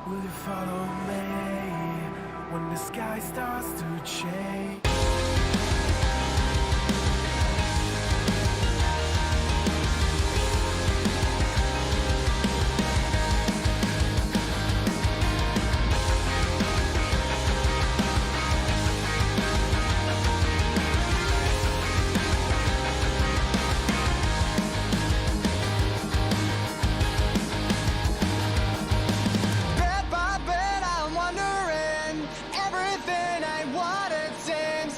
Will you follow me when the sky starts to change? Bit by bit I'm wondering, everything ain't what it seems.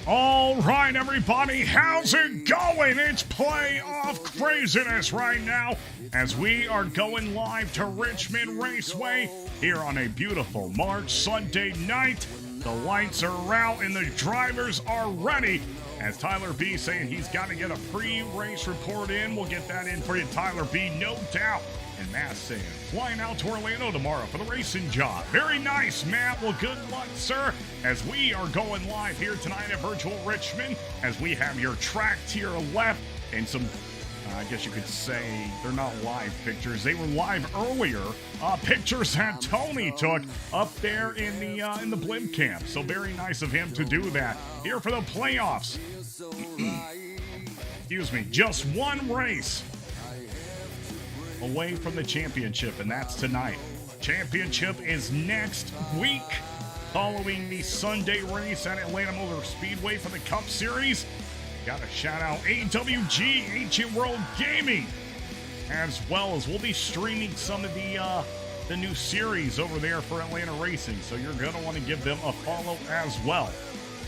All right, everybody, how's it going? It's playoff craziness right now as we are going live to Richmond Raceway here on a beautiful March Sunday night. The lights are out and the drivers are ready. As Tyler B saying he's got to get a pre-race report in. We'll get that in for you, Tyler B, no doubt. And Matt saying, flying out to Orlando tomorrow for the racing job. Very nice, Matt. Well, good luck, sir, as we are going live here tonight at Virtual Richmond, as we have your track to your left and some, I guess you could say, they're not live pictures. They were live earlier. Pictures that Tony took up there in the blimp camp. So very nice of him to do that. Here for the playoffs. Excuse me, just one race away from the championship, and that's tonight. Championship is next week, following the Sunday race at Atlanta Motor Speedway for the Cup Series. Got to shout out AWG, Ancient World Gaming, as well as we'll be streaming some of the new series over there for Atlanta Racing, so you're going to want to give them a follow as well.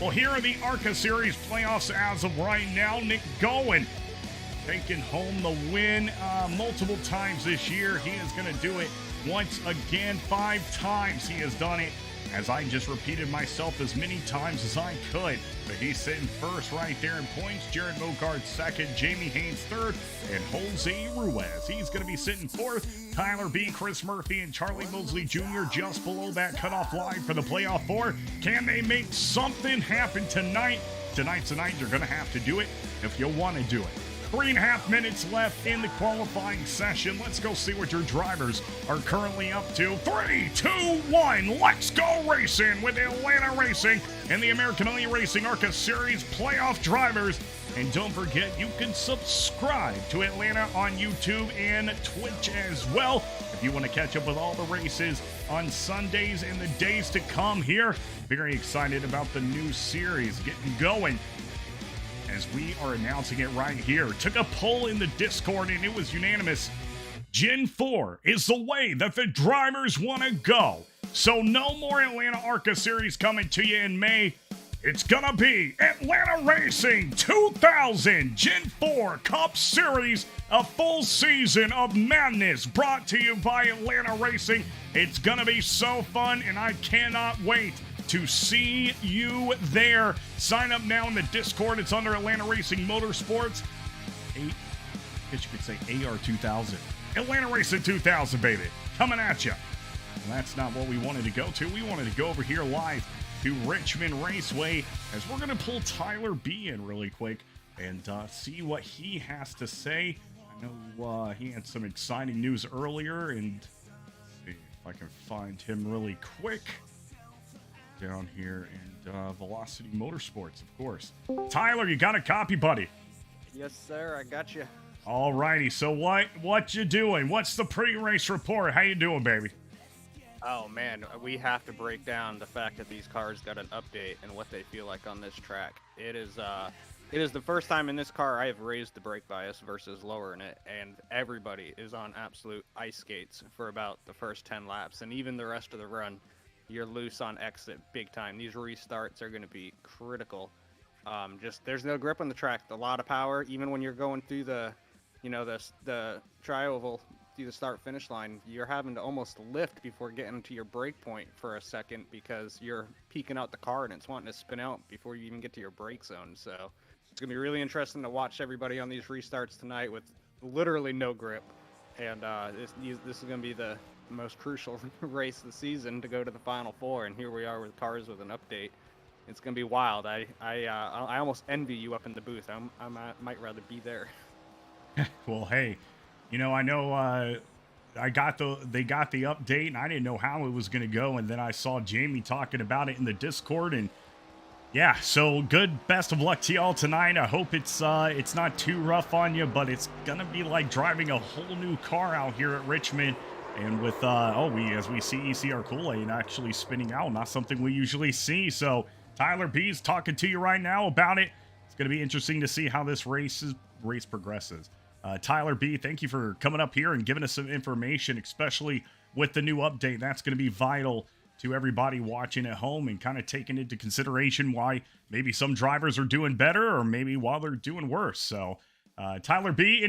Well, here are the ARCA Series playoffs as of right now. Nick Gowen taking home the win multiple times this year. He is going to do it once again. 5 times he has done it, as I just repeated myself as many times as I could. But he's sitting first right there in points. Jared Mogard second, Jamie Haynes third, and Jose Ruiz, he's going to be sitting fourth. Tyler B, Chris Murphy, and Charlie Mosley Jr. just below that cutoff line for the playoff 4. Can they make something happen tonight? Tonight's the night. You're going to have to do it if you want to do it. 3.5 minutes left in the qualifying session. Let's go see what your drivers are currently up to. 3, 2, 1, let's go racing with AtlantaRacing and the American Only Racing ARCA Series playoff drivers. And don't forget, you can subscribe to Atlanta on YouTube and Twitch as well if you want to catch up with all the races on Sundays and the days to come here. Very excited about the new series getting going, as we are announcing it right here. Took a poll in the Discord and it was unanimous. Gen 4 is the way that the drivers want to go. So no more Atlanta ARCA Series coming to you in May. It's gonna be Atlanta Racing 2000 Gen 4 Cup Series, a full season of madness brought to you by Atlanta Racing. It's gonna be so fun and I cannot wait to see you there. Sign up now in the Discord. It's under Atlanta Racing Motorsports. I guess you could say AR 2000. Atlanta Racing 2000, baby. Coming at you. Well, that's not what we wanted to go to. We wanted to go over here live to Richmond Raceway, as we're going to pull Tyler B in really quick and see what he has to say. I know he had some exciting news earlier, and let's see if I can find him really quick. Down here in Velocity Motorsports, of course. Tyler, you got a copy, buddy? Yes, sir. I got you. All righty. So what you doing? What's the pre-race report? How you doing, baby? Oh man, we have to break down the fact that these cars got an update and what they feel like on this track. It is the first time in this car I have raised the brake bias versus lowering it, and everybody is on absolute ice skates for about the first 10 laps, and even the rest of the run, you're loose on exit big time. These restarts are going to be critical. Just there's no grip on the track, a lot of power, even when you're going through the tri-oval, through the start-finish line, you're having to almost lift before getting to your brake point for a second because you're peeking out the car and it's wanting to spin out before you even get to your brake zone. So it's going to be really interesting to watch everybody on these restarts tonight with literally no grip. And this is going to be the most crucial race of the season to go to the Final Four. And here we are with cars with an update. It's going to be wild. I almost envy you up in the booth. I might rather be there. Well, hey, you know, I know they got the update, and I didn't know how it was going to go, and then I saw Jamie talking about it in the Discord, and yeah, so good. Best of luck to y'all tonight. I hope it's not too rough on you, but it's gonna be like driving a whole new car out here at Richmond, and with as we see our Kool-Aid actually spinning out, not something we usually see. So Tyler B's talking to you right now about it. It's gonna be interesting to see how this race progresses. Tyler B, thank you for coming up here and giving us some information, especially with the new update. That's going to be vital to everybody watching at home and kind of taking into consideration why maybe some drivers are doing better or maybe while they're doing worse. So, Tyler B,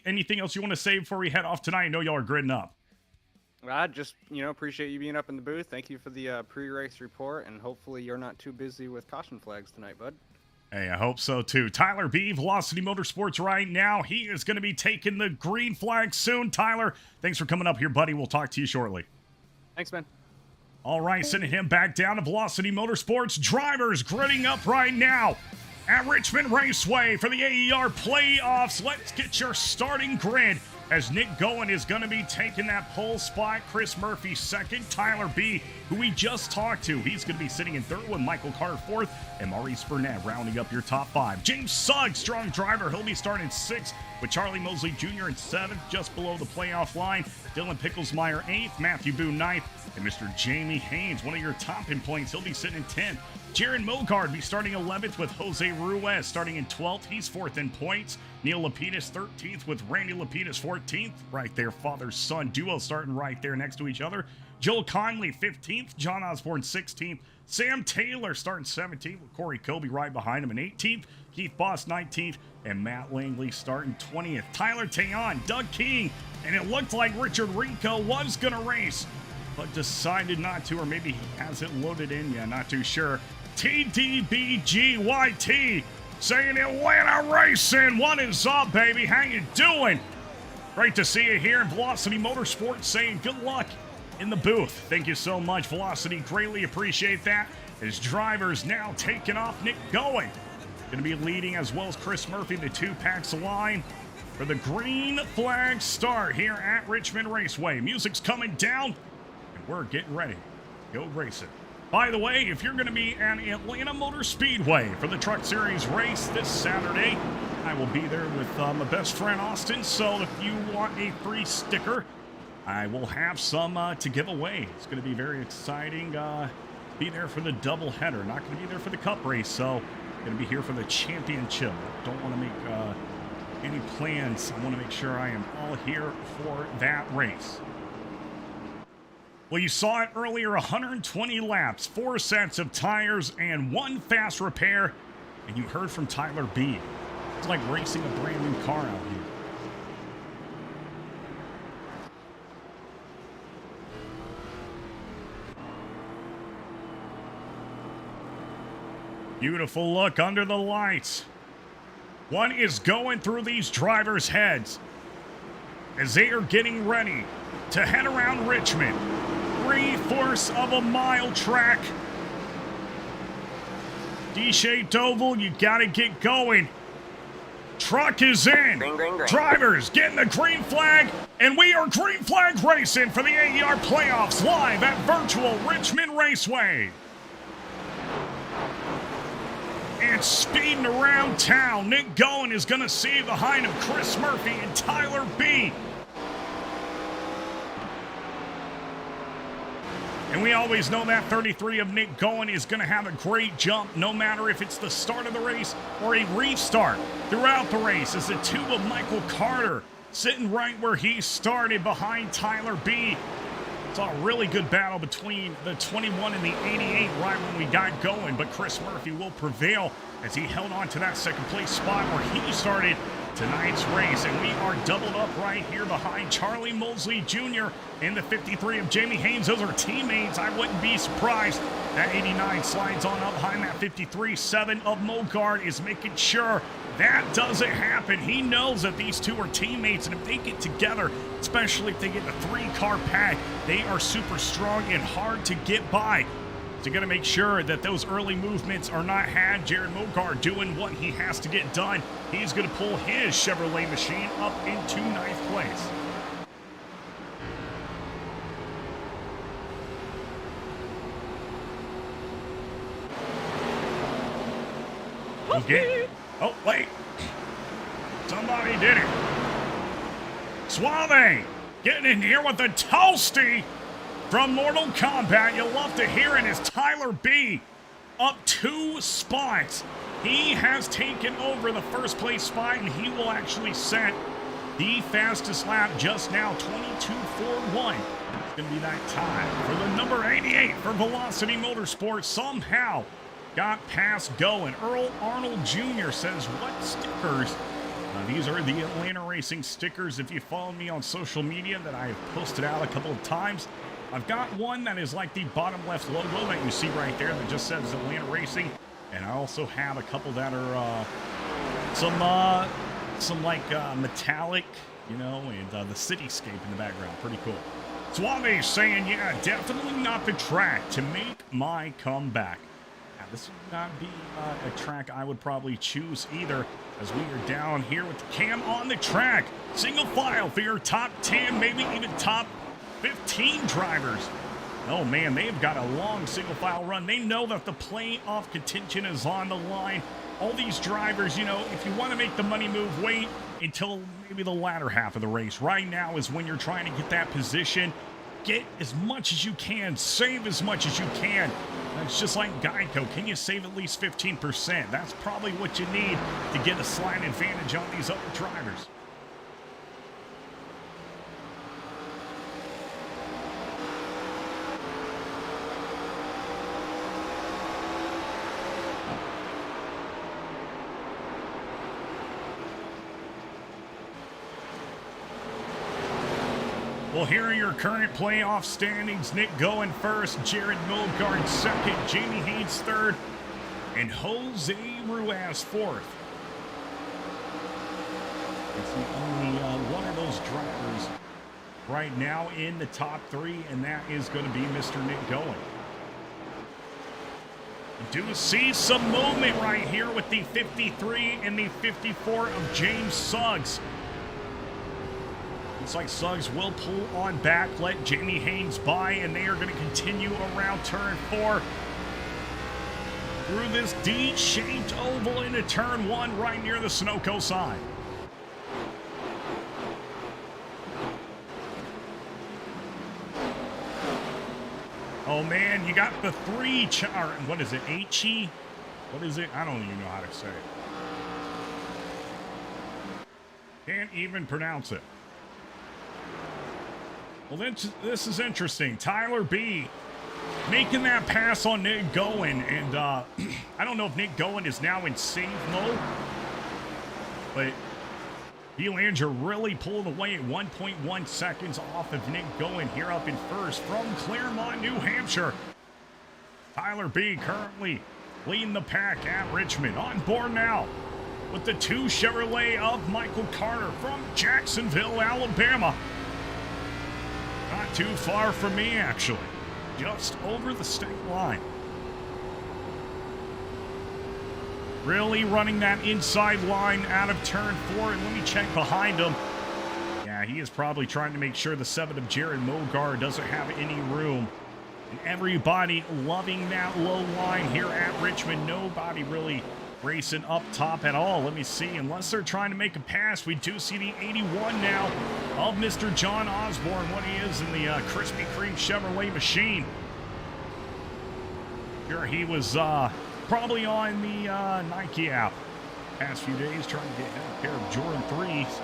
anything else you want to say before we head off tonight? I know y'all are gridding up. I just, appreciate you being up in the booth. Thank you for the pre-race report, and hopefully you're not too busy with caution flags tonight, bud. Hey, I hope so too. Tyler B, Velocity Motorsports right now. He is going to be taking the green flag soon. Tyler, thanks for coming up here, buddy. We'll talk to you shortly. Thanks, man. All right, sending him back down to Velocity Motorsports. Drivers gridding up right now at Richmond Raceway for the AER playoffs. Let's get your starting grid as Nick Goen is going to be taking that pole spot. Chris Murphy second. Tyler B, who we just talked to, he's going to be sitting in third with Michael Carter fourth and Maurice Burnett rounding up your top five. James Suggs, strong driver. He'll be starting sixth with Charlie Mosley Jr. in seventh, just below the playoff line. Dylan Picklesmeyer eighth, Matthew Boone ninth, and Mr. Jamie Haynes, one of your top in points. He'll be sitting in 10th. Jaron Mogard be starting 11th with Jose Ruiz starting in 12th. He's fourth in points. Neil Lapidus 13th with Randy Lapidus 14th. Right there, father-son duo starting right there next to each other. Joel Conley 15th. John Osborne 16th. Sam Taylor starting 17th with Corey Kobe right behind him in 18th. Keith Boss 19th. And Matt Langley starting 20th. Tyler Tayon, Doug King, and it looked like Richard Rico was going to race, but decided not to, or maybe he has it loaded in yet, not too sure. TDBGYT saying Atlanta Racing, what is up, baby? How you doing? Great to see you here in Velocity Motorsports, saying good luck in the booth. Thank you so much, Velocity. Greatly appreciate that. As drivers now taking off, Nick Goen going to be leading, as well as Chris Murphy, the two packs line for the green flag start here at Richmond Raceway. Music's coming down, and we're getting ready. Go racing. By the way, if you're going to be at Atlanta Motor Speedway for the Truck Series race this Saturday, I will be there with my best friend Austin. So if you want a free sticker, I will have some to give away. It's going to be very exciting. Be there for the doubleheader. Not going to be there for the Cup race, so going to be here for the championship. Don't want to make any plans. I want to make sure I am all here for that race. Well, you saw it earlier, 120 laps, 4 sets of tires, and 1 fast repair. And you heard from Tyler B. It's like racing a brand new car out here. Beautiful look under the lights. One is going through these drivers' heads as they are getting ready to head around Richmond. 3/4 of a mile track. D-shaped oval, you gotta get going. Truck is in. Green, green, green. Drivers getting the green flag, and we are green flag racing for the AER playoffs live at virtual Richmond Raceway. And speeding around town, Nick Goen is going to see behind him Chris Murphy and Tyler B. And we always know that 33 of Nick Goen is going to have a great jump, no matter if it's the start of the race or a restart throughout the race. As the 2 of Michael Carter sitting right where he started behind Tyler B. Saw a really good battle between the 21 and the 88 right when we got going, but Chris Murphy will prevail as he held on to that second place spot where he started tonight's race. And we are doubled up right here behind Charlie Mosley Jr. and the 53 of Jamie Haynes. Those are teammates. I wouldn't be surprised. That 89 slides on up behind that 53. 7 of Mogard is making sure that doesn't happen. He knows that these two are teammates, and if they get together, especially if they get a 3-car pack, they are super strong and hard to get by. So you got to make sure that those early movements are not had. Jared Mogard doing what he has to get done. He's going to pull his Chevrolet machine up into 9th place. Okay. Oh, wait. Somebody did it. Suave getting in here with the toasty from Mortal Kombat. You'll love to hear it as Tyler B up 2 spots. He has taken over the first place spot, and he will actually set the fastest lap just now, 22.41. It's going to be that time for the number 88 for Velocity Motorsports. Somehow got past Goen. Earl Arnold Jr. says, what stickers? These are the Atlanta Racing stickers. If you follow me on social media that I have posted out a couple of times, I've got one that is like the bottom left logo that you see right there that just says Atlanta Racing. And I also have a couple that are some metallic, you know, and the cityscape in the background. Pretty cool. Suave saying, yeah, definitely not the track to make my comeback. Now, this would not be a track I would probably choose either, as we are down here with the cam on the track. Single file for your top 10, maybe even top 15 drivers. Oh man, they've got a long single file run. They know that the playoff contention is on the line. All these drivers, you know, if you want to make the money move, wait until maybe the latter half of the race. Right now is when you're trying to get that position. Get as much as you can, save as much as you can. It's just like Geico. Can you save at least 15%? That's probably what you need to get a slight advantage on these other drivers. Well, here are your current playoff standings. Nick Goen first, Jared Mogard second, Jamie Haynes third, and Jose Ruiz fourth. It's the only one of those drivers right now in the top 3, and that is going to be Mr. Nick Goen. You do see some movement right here with the 53 and the 54 of James Suggs. Looks like Suggs will pull on back, let Jamie Haynes by, and they are going to continue around turn 4 through this D-shaped oval into turn 1 right near the Sunoco side. Oh man, you got the 3 what is it, H-E? What is it? I don't even know how to say it. Can't even pronounce it. Well, this is interesting. Tyler B making that pass on Nick Goen, and I don't know if Nick Goen is now in save mode, but Belanger really pulled away at 1.1 seconds off of Nick Goen here up in first from Claremont, New Hampshire. Tyler B currently leading the pack at Richmond. On board now with the 2 Chevrolet of Michael Carter from Jacksonville, Alabama. Not too far from me, actually. Just over the state line. Really running that inside line out of turn 4. And let me check behind him. Yeah, he is probably trying to make sure the 7 of Jared Mogard doesn't have any room. And everybody loving that low line here at Richmond. Nobody really racing up top at all. Let me see. Unless they're trying to make a pass, we do see the 81 now of Mr. John Osborne, what he is in the Krispy Kreme Chevrolet machine. Sure, he was probably on the Nike app past few days trying to get a pair of Jordan 3s.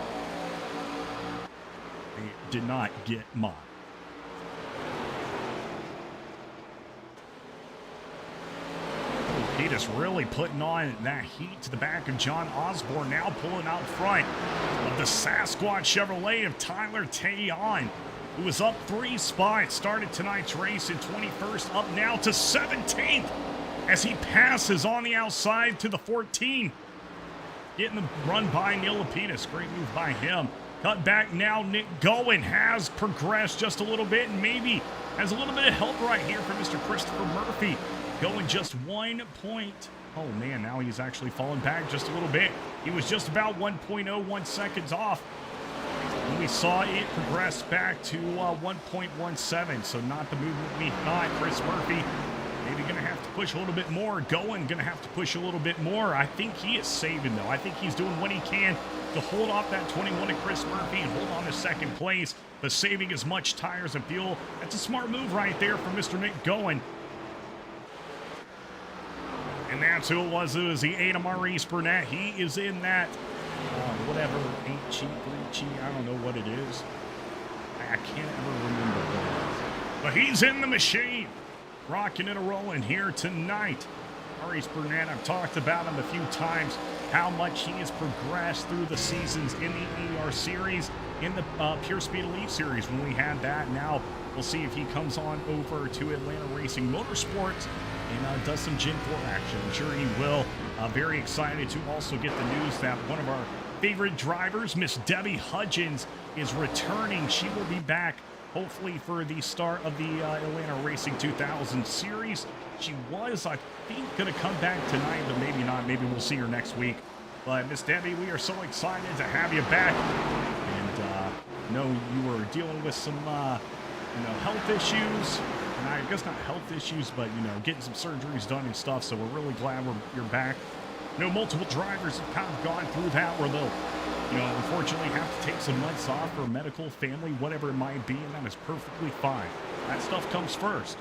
They did not get mine. Pettis really putting on that heat to the back of John Osborne, now pulling out front of the Sasquatch Chevrolet of Tyler Tayon, who was up 3 spots, started tonight's race in 21st, up now to 17th as he passes on the outside to the 14. Getting the run by Neil Lapidus. Great move by him. Cut back now. Nick Gowen has progressed just a little bit and maybe has a little bit of help right here from Mr. Christopher Murphy. Going just 1 point. Oh, man, now he's actually fallen back just a little bit. He was just about 1.01 seconds off. And we saw it progress back to 1.17, so not the movement we thought. Chris Murphy maybe going to have to push a little bit more. Going to have to push a little bit more. I think he is saving, though. I think he's doing what he can to hold off that 21 to Chris Murphy and hold on to second place, but saving as much tires and fuel. That's a smart move right there from Mr. Nick Gowen. And that's who it was. It was the Adam Maurice Burnett. He is in that, whatever, 8G, 3G, I don't know what it is. I can't ever remember what it is. But he's in the machine, rocking and rolling here tonight. Maurice Burnett, I've talked about him a few times, how much he has progressed through the seasons in the ER Series, in the Pure Speed Elite Series when we had that. Now we'll see if he comes on over to Atlanta Racing Motorsports and does some Gen 4 action. I'm sure he will. Very excited to also get the news that one of our favorite drivers, Miss Debbie Hudgens, is returning. She will be back hopefully for the start of the Atlanta Racing 2000 series. She was, I think, going to come back tonight, but maybe not. Maybe we'll see her next week. But Miss Debbie, we are so excited to have you back. And know you were dealing with some health issues. And I guess not health issues, but, getting some surgeries done and stuff. So we're really glad you're back. Multiple drivers have kind of gone through that where they'll, unfortunately have to take some months off for medical, family, whatever it might be, and that is perfectly fine. That stuff comes first.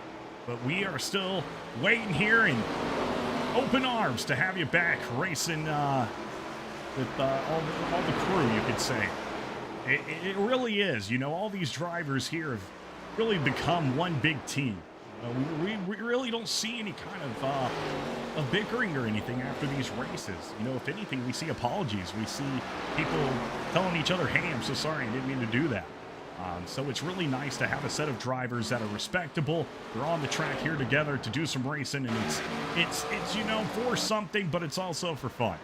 But we are still waiting here in open arms to have you back racing with all the crew, you could say. It really is. All these drivers here have really become one big team. We really don't see any kind of bickering or anything after these races. If anything, we see apologies. We see people telling each other, hey, I'm so sorry, I didn't mean to do that. So it's really nice to have a set of drivers that are respectable. They're on the track here together to do some racing, and it's for something, but it's also for fun.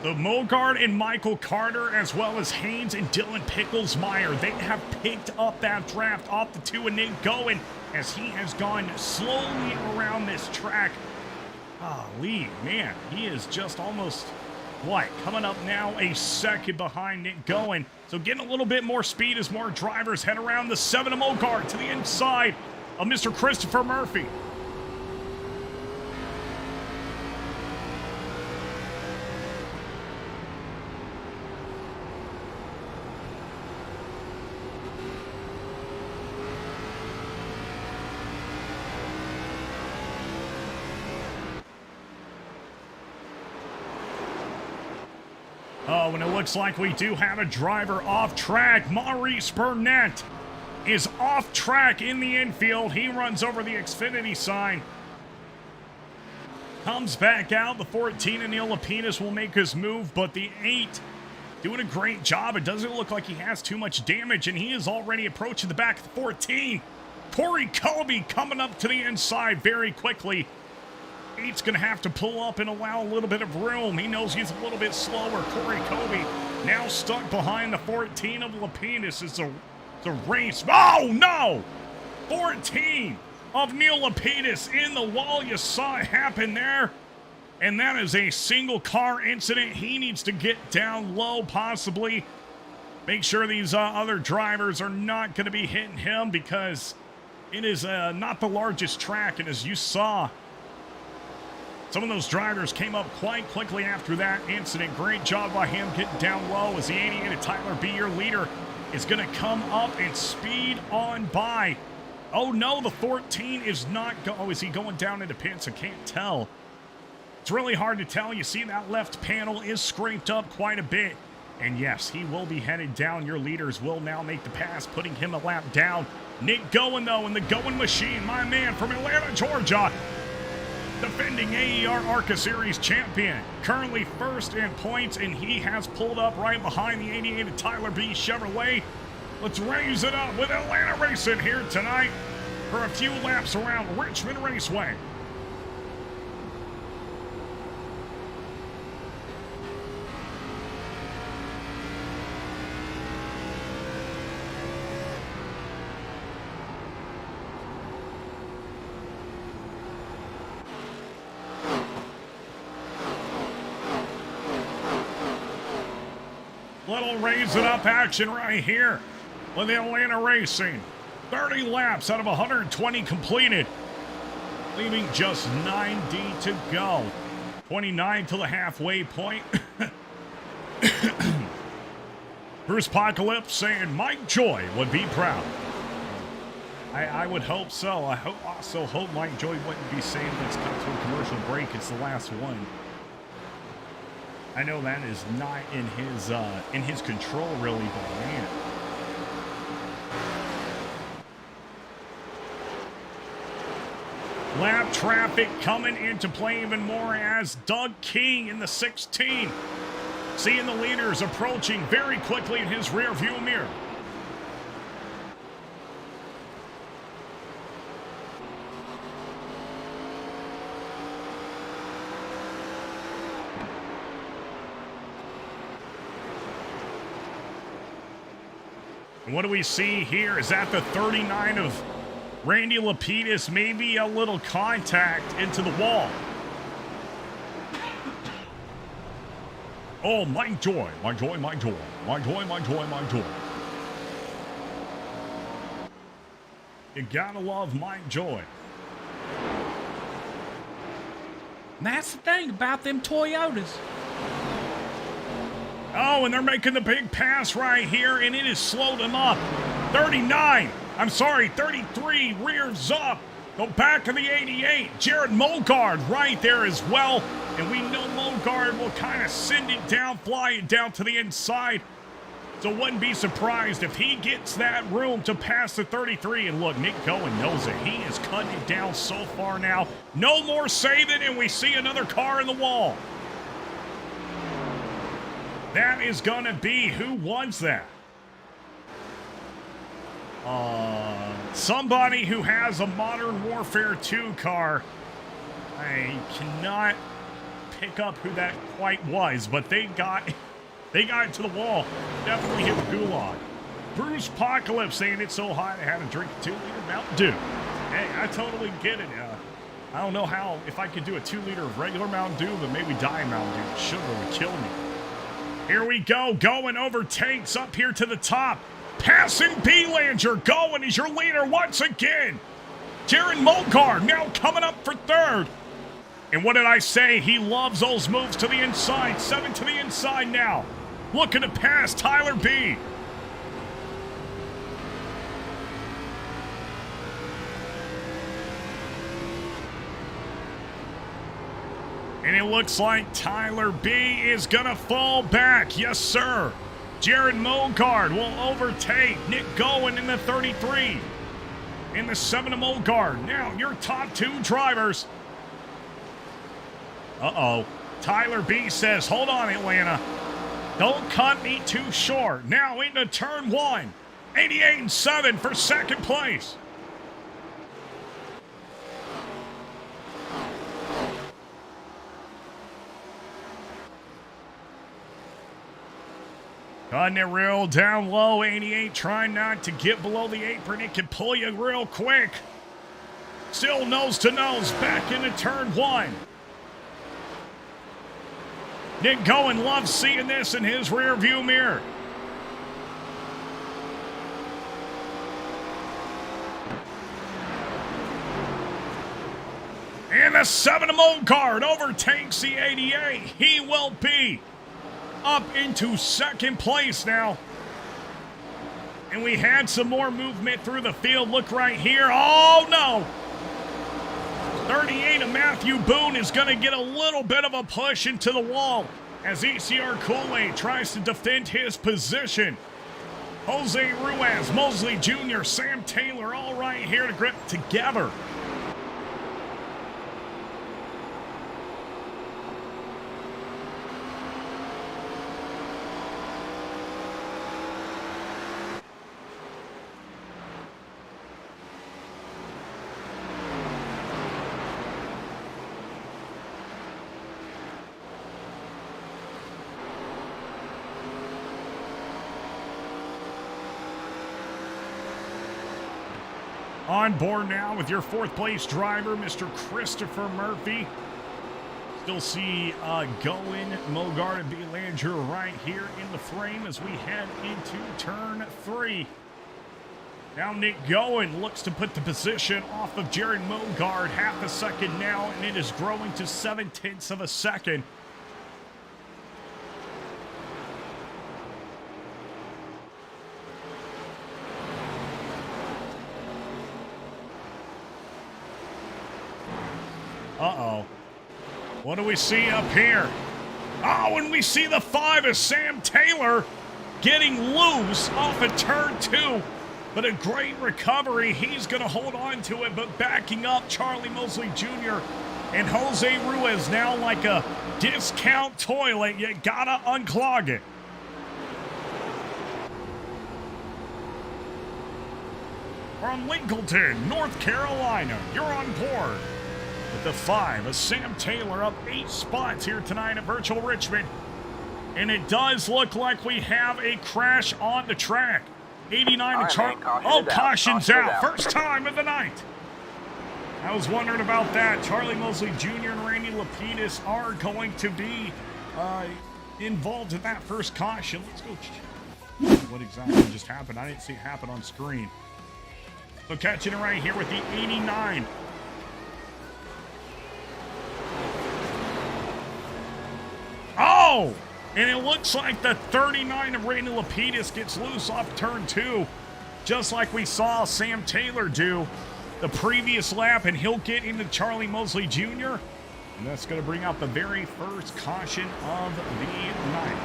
The Mogard and Michael Carter, as well as Haynes and Dylan Picklesmeyer, they have picked up that draft off the 2 and Nick Gowen as he has gone slowly around this track. Golly, man, he is just almost, coming up now a second behind Nick Gowen. So getting a little bit more speed as more drivers head around the 7 of Mogard to the inside of Mr. Christopher Murphy. Oh, and it looks like we do have a driver off track. Maurice Burnett is off track in the infield. He runs over the Xfinity sign. Comes back out. The 14 and Neil Lapidus will make his move, but the 8 doing a great job. It doesn't look like he has too much damage, and he is already approaching the back of the 14. Corey Colby coming up to the inside very quickly. 8's going to have to pull up and allow a little bit of room. He knows he's a little bit slower. Corey Colby now stuck behind the 14 of Lapidus. It's a race. Oh, no! 14 of Neil Lapidus in the wall. You saw it happen there. And that is a single car incident. He needs to get down low, possibly. Make sure these other drivers are not going to be hitting him because it is not the largest track. And as you saw, some of those drivers came up quite quickly after that incident. Great job by him getting down low as the 88 of Tyler B, your leader, is going to come up and speed on by Oh no, the 14 is not oh, is he going down into pits? I can't tell. It's really hard to tell. You see that left panel is scraped up quite a bit. And yes, he will be headed down. Your leaders will now make the pass, putting him a lap down. Nick Goen, though, in the Goen machine, my man from Atlanta, Georgia. Defending AER ARCA Series champion. Currently first in points, and he has pulled up right behind the 88 of Tyler B. Chevrolet. Let's raise it up with AtlantaRacing here tonight for a few laps around Richmond Raceway. Little raise it up action right here with AtlantaRacing. 30 laps out of 120 completed, leaving just 90 to go. 29 to the halfway point. Bruce Apocalypse saying Mike Joy would be proud. I would hope so. I also hope Mike Joy wouldn't be saying let's cut to a commercial break. It's the last one. I know that is not in his control really, but man. Lap traffic coming into play even more as Doug King in the 16. Seeing the leaders approaching very quickly in his rear view mirror. And what do we see here? Is that the 39 of Randy Lapidus? Maybe a little contact into the wall. Oh, Mike Joy. Mike Joy, Mike Joy. Mike Joy, Mike Joy, Mike Joy. You gotta love Mike Joy. And that's the thing about them Toyotas. Oh, and they're making the big pass right here, and it has slowed them up. 39. I'm sorry, 33 rears up. The back of the 88. Jared Mogard right there as well. And we know Mogard will kind of send it down, fly it down to the inside. So wouldn't be surprised if he gets that room to pass the 33. And look, Nick Goen knows it. He is cutting it down so far now. No more saving, and we see another car in the wall. That is going to be, who was that? Somebody who has a Modern Warfare 2 car. I cannot pick up who that quite was, but they got it to the wall. Definitely hit the gulag. Bruce Apocalypse saying it's so hot I had to drink a 2-liter Mountain Dew. Hey, I totally get it. I don't know how, if I could do a 2-liter of regular Mountain Dew, but maybe Diet Mountain Dew. Sugar would kill me. Here we go. Goen overtakes up here to the top. Passing Belanger. Goen is your leader once again. Jared Mogard now coming up for third. And what did I say? He loves those moves to the inside. 7 to the inside now. Looking to pass Tyler B. And it looks like Tyler B is going to fall back. Yes, sir. Jared Mogard will overtake Nick Goen in the 33. In the 7 of Mogard. Now, your top 2 drivers. Uh-oh. Tyler B says, hold on, Atlanta. Don't cut me too short. Now into turn 1. 88 and 7 for second place. Cutting it real down low, 88 trying not to get below the apron. It can pull you real quick. Still nose to nose, back into turn 1. Nick Goen loves seeing this in his rear view mirror. And the 7 of Mogard overtakes the 88. He will be up into second place now. And we had some more movement through the field. Look right here. Oh, no. 38 of Matthew Boone is going to get a little bit of a push into the wall as ECR Kool-Aid tries to defend his position. Jose Ruiz, Mosley Jr., Sam Taylor, all right here to grip together. On board now with your fourth place driver, Mr. Christopher Murphy. Still see Goen, Mogard, and Belanger right here in the frame as we head into turn 3. Now Nick Goen looks to put the position off of Jared Mogard. Half a second now, and it is growing to 0.7 of a second. Uh-oh. What do we see up here? Oh, and we see the 5 is Sam Taylor getting loose off of turn 2. But a great recovery. He's going to hold on to it, but backing up Charlie Mosley Jr. and Jose Ruiz now like a discount toilet. You gotta unclog it. From Lincoln, North Carolina, you're on board with the 5 of Sam Taylor, up 8 spots here tonight at Virtual Richmond. And it does look like we have a crash on the track. 89 to Charlie. Oh, caution's out. First time of the night. I was wondering about that. Charlie Mosley Jr. and Randy Lapidus are going to be involved in that first caution. Let's go check what exactly just happened. I didn't see it happen on screen. So catching it right here with the 89. Oh! And it looks like the 39 of Randy Lapidus gets loose off turn 2, just like we saw Sam Taylor do the previous lap, and he'll get into Charlie Mosley Jr., and that's going to bring out the very first caution of the night.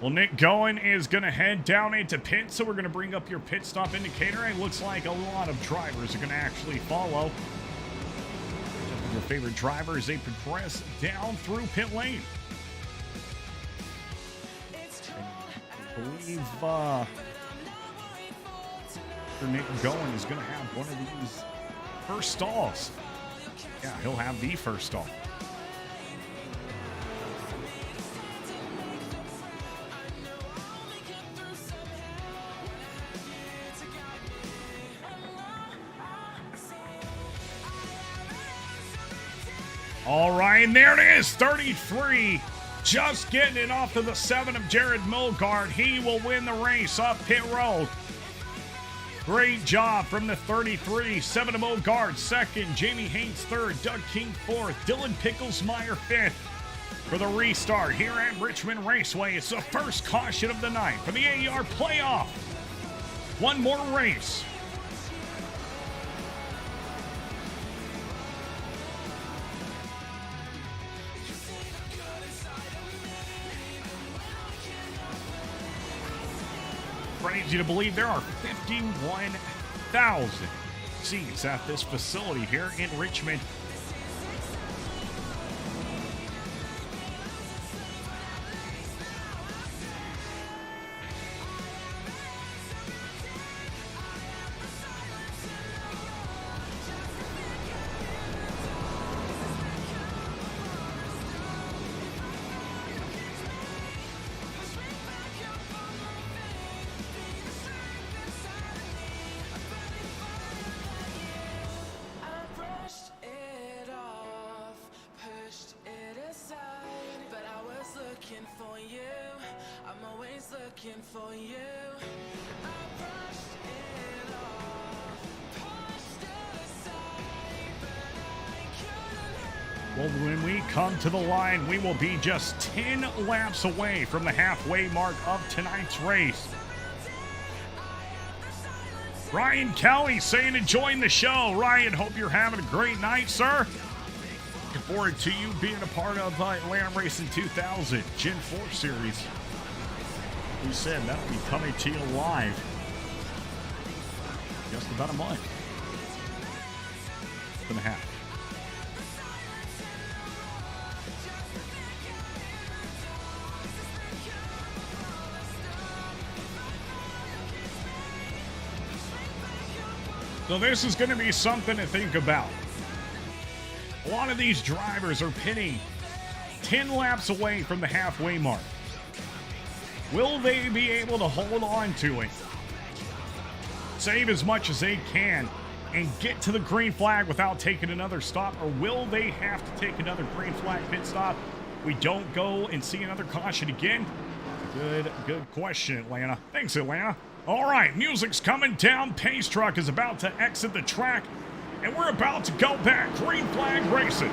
Well, Nick Goen is going to head down into pit, so we're going to bring up your pit stop indicator. It looks like a lot of drivers are going to actually follow your favorite driver as they progress down through pit lane. I believe Nick Goen is going to have one of these first stalls. Yeah, he'll have the first stall. All right, and there it is, 33. Just getting it off to the 7 of Jared Mogard. He will win the race up pit road. Great job from the 33. 7 of Mogard, second. Jamie Haynes, third. Doug King, fourth. Dylan Picklesmeyer, fifth. For the restart here at Richmond Raceway, it's the first caution of the night for the AR playoff. One more race. Crazy to believe there are 51,000 seats at this facility here in Richmond. Well, when we come to the line, we will be just 10 laps away from the halfway mark of tonight's race. Ryan Kelly saying enjoying the show. Ryan, hope you're having a great night, sir. Looking forward to you being a part of AtlantaRacing 2000 Gen 4 series. We said that'll be coming to you live just about a month and a half. So this is going to be something to think about. A lot of these drivers are pitting 10 laps away from the halfway mark. Will they be able to hold on to it, save as much as they can, and get to the green flag without taking another stop? Or will they have to take another green flag pit stop? We don't go and see another caution again? Good question, Atlanta. Thanks, Atlanta. All right, music's coming down. Pace truck is about to exit the track, and we're about to go back. Green flag racing.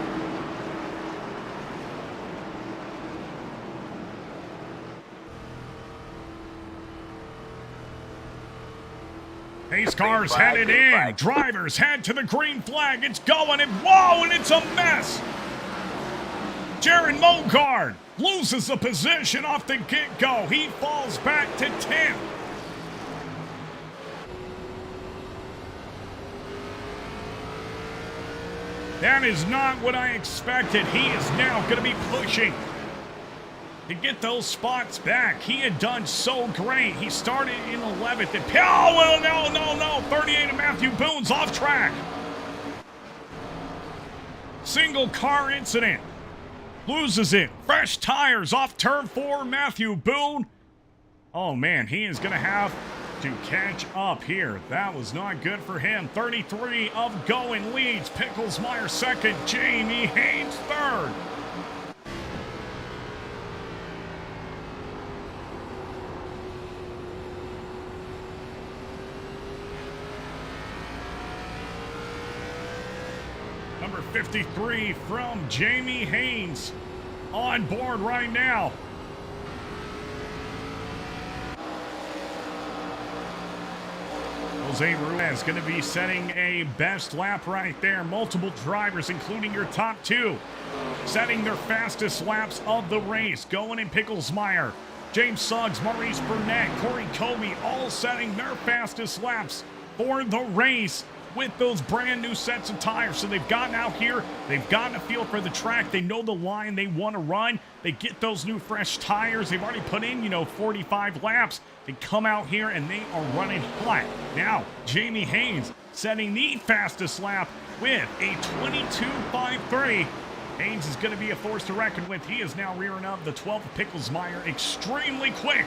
Pace cars headed in. Drivers head to the green flag. It's going, and whoa, and it's a mess. Jared Mogard loses the position off the get-go. He falls back to 10th. That is not what I expected. He is now going to be pushing to get those spots back. He had done so great. He started in 11th. And, oh, well, no. 38 of Matthew Boone's off track. Single car incident. Loses it. Fresh tires off turn 4. Matthew Boone. Oh, man, he is going to have to catch up here. That was not good for him. 33 of going leads. Picklesmeyer second. Jamie Haynes third. Number 53 from Jamie Haynes on board right now. Jose Ruiz going to be setting a best lap right there. Multiple drivers, including your top two, setting their fastest laps of the race. Going in Picklesmeyer, James Suggs, Maurice Burnett, Corey Colby, all setting their fastest laps for the race with those brand new sets of tires. So they've gotten out here, they've gotten a feel for the track, they know the line they want to run, they get those new fresh tires, they've already put in 45 laps. They come out here and they are running hot. Now, Jamie Haynes setting the fastest lap with a 22.53. Haynes is going to be a force to reckon with. He is now rearing up the 12th Picklesmeyer extremely quick.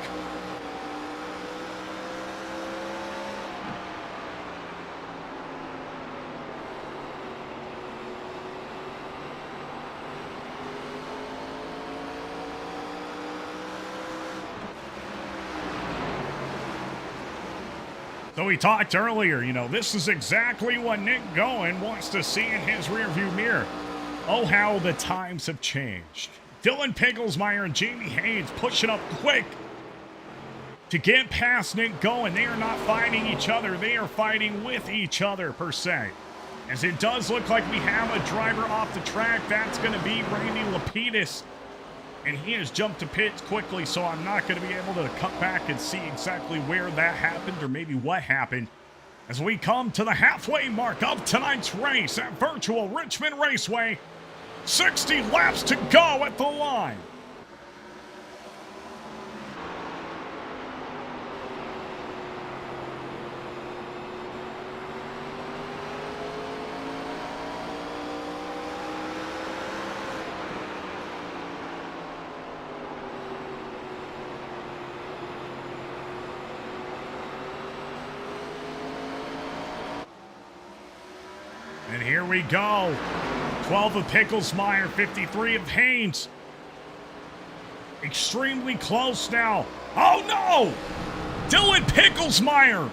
So we talked earlier, this is exactly what Nick Goen wants to see in his rearview mirror. Oh, how the times have changed. Dylan Picklesmeyer and Jamie Haynes pushing up quick to get past Nick Goen. They are not fighting each other. They are fighting with each other, per se. As it does look like we have a driver off the track. That's going to be Randy Lapidus. And he has jumped to pits quickly, so I'm not going to be able to cut back and see exactly where that happened or maybe what happened. As we come to the halfway mark of tonight's race at virtual Richmond Raceway, 60 laps to go at the line. And here we go. 12 of Picklesmeyer, 53 of Haynes. Extremely close now. Oh no! Dylan Picklesmeyer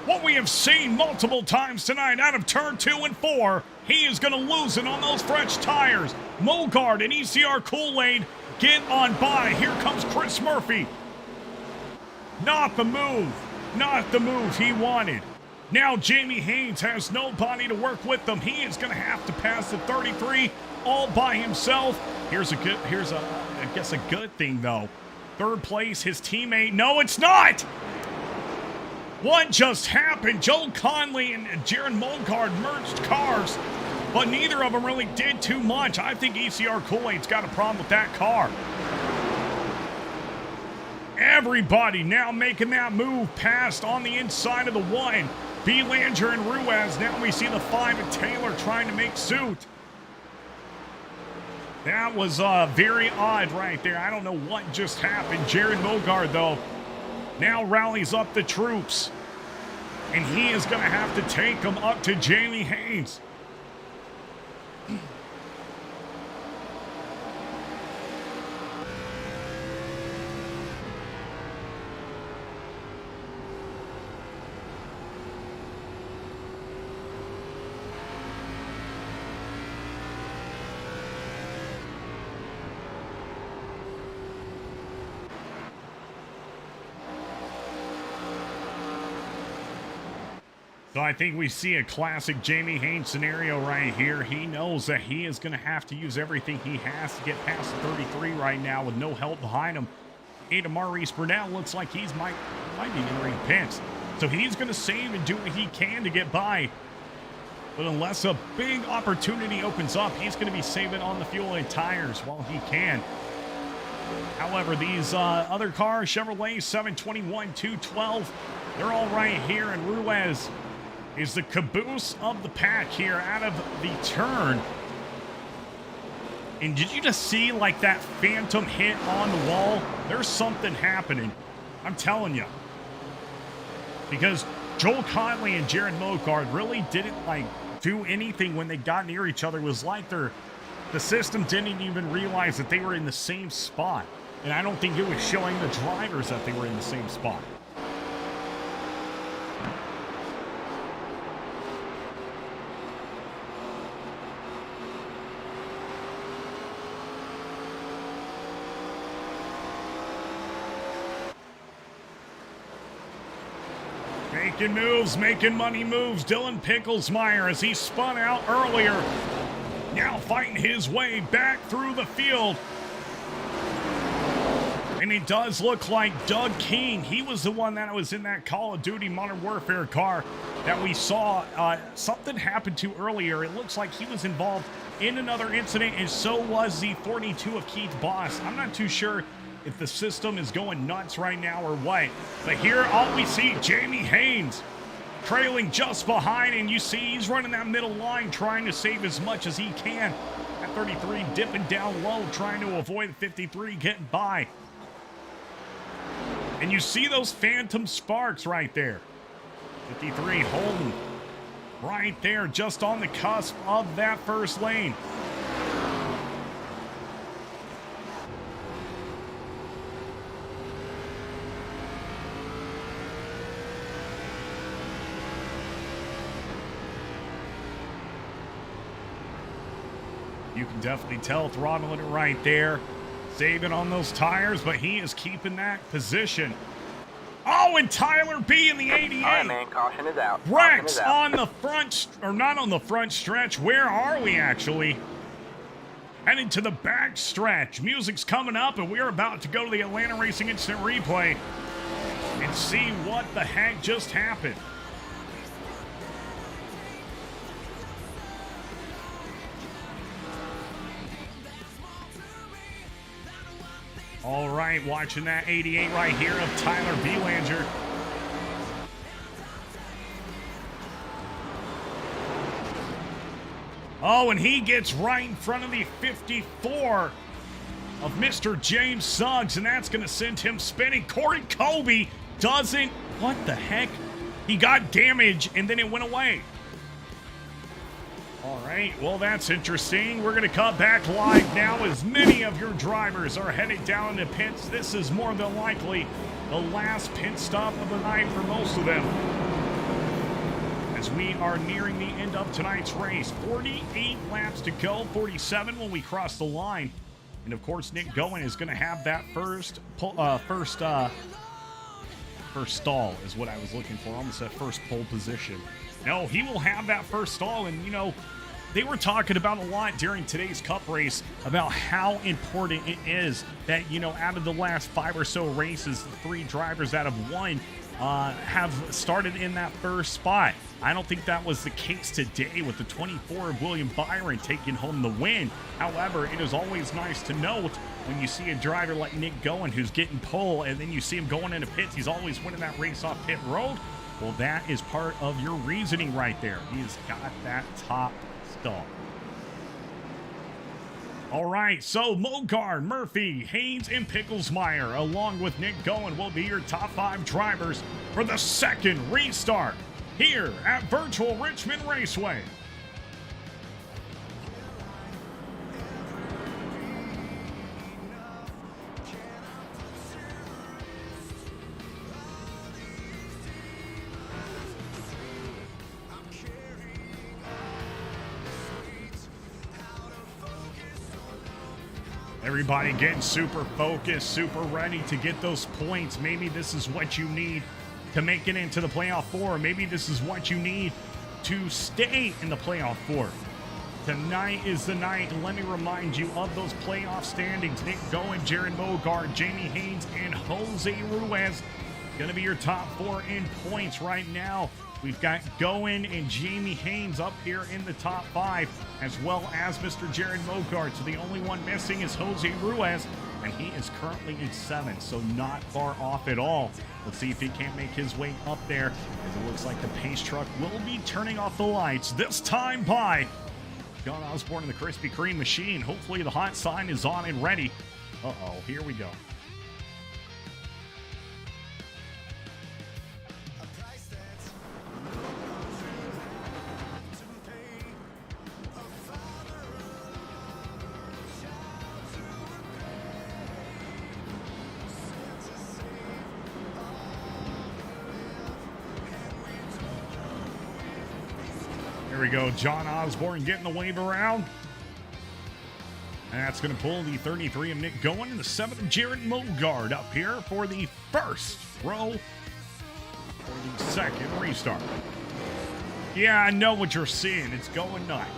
what we have seen multiple times tonight out of turn 2 and 4. He is going to lose it on those French tires. Mogard and ECR Kool-Aid get on by. Here comes Chris Murphy. Not the move. Not the move he wanted. Now Jamie Haynes has nobody to work with them. He is going to have to pass the 33 all by himself. Here's a good thing though. Third place, his teammate. No, it's not. What just happened? Joe Conley and Jaron Mogard merged cars, but neither of them really did too much. I think ECR Kool-Aid's got a problem with that car. Everybody now making that move past on the inside of the 1. Belanger and Ruiz. Now we see the 5 and Taylor trying to make suit. That was very odd right there. I don't know what just happened. Jared Mogard, though, now rallies up the troops. And he is going to have to take them up to Jamie Haynes. So I think we see a classic Jamie Haynes scenario right here. He knows that he is going to have to use everything he has to get past the 33 right now with no help behind him. And Maurice Burnell looks like he might be entering pits. So he's going to save and do what he can to get by. But unless a big opportunity opens up, he's going to be saving on the fuel and tires while he can. However, these other cars, Chevrolet 721, 212, they're all right here. And Ruiz is the caboose of the pack here out of the turn. And did you just see like that phantom hit on the wall? There's something happening. I'm telling you. Because Joel Conley and Jared Mogard really didn't like do anything when they got near each other. It was like the system didn't even realize that they were in the same spot. And I don't think it was showing the drivers that they were in the same spot. Making moves, making money moves. Dylan Picklesmeyer as he spun out earlier. Now fighting his way back through the field. And it does look like Doug King. He was the one that was in that Call of Duty Modern Warfare car that we saw something happen to earlier. It looks like he was involved in another incident, and so was the 42 of Keith Boss. I'm not too sure if the system is going nuts right now or what. But here, all we see, Jamie Haynes trailing just behind, and you see he's running that middle line trying to save as much as he can. At 33 dipping down low, trying to avoid the 53 getting by. And you see those phantom sparks right there. 53 holding right there, just on the cusp of that first lane. You can definitely tell throttling it right there. Saving on those tires, but he is keeping that position. Oh, and Tyler B in the 88. All right, man, caution is out. Rex on the front, or not on the front stretch. Where are we actually? Heading to the back stretch. Music's coming up, and we're about to go to the Atlanta Racing Instant Replay and see what the heck just happened. All right, watching that 88 right here of Tyler Belanger. Oh, and he gets right in front of the 54 of Mr. James Suggs, and that's going to send him spinning. Corey Colby doesn't. What the heck? He got damage, and then it went away. All right, well, that's interesting. We're going to cut back live now as many of your drivers are headed down to pits. This is more than likely the last pit stop of the night for most of them. as we are nearing the end of tonight's race. 48 laps to go, 47 when we cross the line. And of course, Nick Goen is going to have that first stall is what I was looking for. Almost that first pole position. No, he will have that first stall. And, you know, they were talking about a lot during today's Cup race about how important it is that, you know, out of the last 5 or so races, the 3 drivers that have won have started in that first spot. I don't think that was the case today with the 24 of William Byron taking home the win. However, it is always nice to note when you see a driver like Nick Goen who's getting pole and then you see him going into pits, he's always winning that race off pit road. Well, that is part of your reasoning right there. He's got that top stall. All right, so Mogard, Murphy, Haynes, and Picklesmeyer, along with Nick Goen, will be your top 5 drivers for the second restart here at virtual Richmond Raceway. Everybody getting super focused, super ready to get those points. Maybe this is what you need to make it into the playoff 4. Maybe this is what you need to stay in the playoff 4. Tonight is the night, and let me remind you of those playoff standings. Nick Goen, Jaron Mogard, Jamie Haynes, and Jose Ruiz going to be your top 4 in points right now. We've got Goen and Jamie Haynes up here in the top 5, as well as Mr. Jaron Mogard. So the only one missing is Jose Ruiz, and he is currently in 7th, so not far off at all. Let's see if he can't make his way up there, as it looks like the pace truck will be turning off the lights, this time by John Osborne and the Krispy Kreme machine. Hopefully the hot sign is on and ready. Uh-oh, here we go. There we go, John Osborne getting the wave around. And that's going to pull the 33 of Nick Goen and the 7 of Jaron Mogard up here for the first row for the second restart. Yeah, I know what you're seeing. It's going nuts.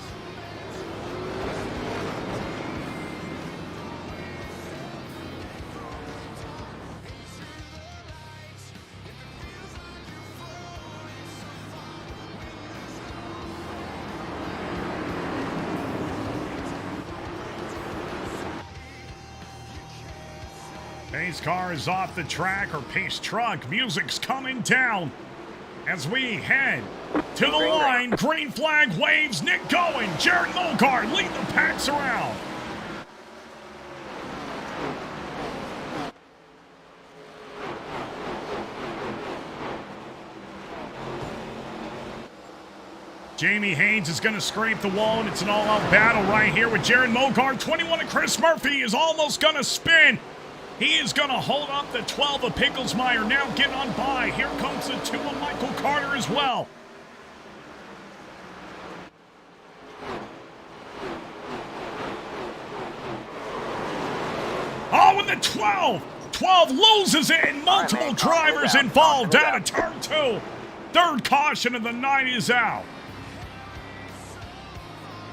Pace car is off the track, or pace truck. Music's coming down as we head to the line. Green flag waves. Nick Goen, Jaron Mogard lead the packs around. Jamie Haynes is going to scrape the wall, and it's an all-out battle right here with Jaron Mogard. 21 of Chris Murphy is almost going to spin. He is going to hold up the 12 of Picklesmeyer, now getting on by. Here comes the 2 of Michael Carter as well. Oh, and the 12 loses it, and multiple drivers involved down to turn 2. Third caution of the night is out.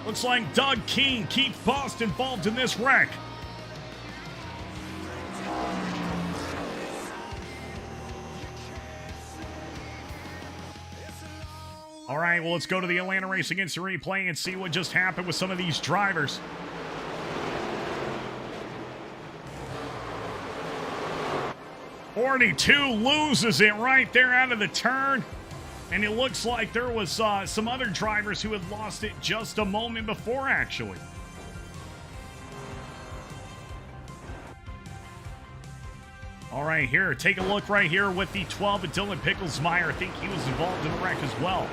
Looks like Doug Keene, Keith Bust involved in this wreck. All right, well, let's go to the Atlanta Racing Instant Replay and see what just happened with some of these drivers. .42 loses it right there out of the turn. And it looks like there was some other drivers who had lost it just a moment before, actually. All right, here, take a look right here with the 12 of Dylan Picklesmeyer. I think he was involved in the wreck as well.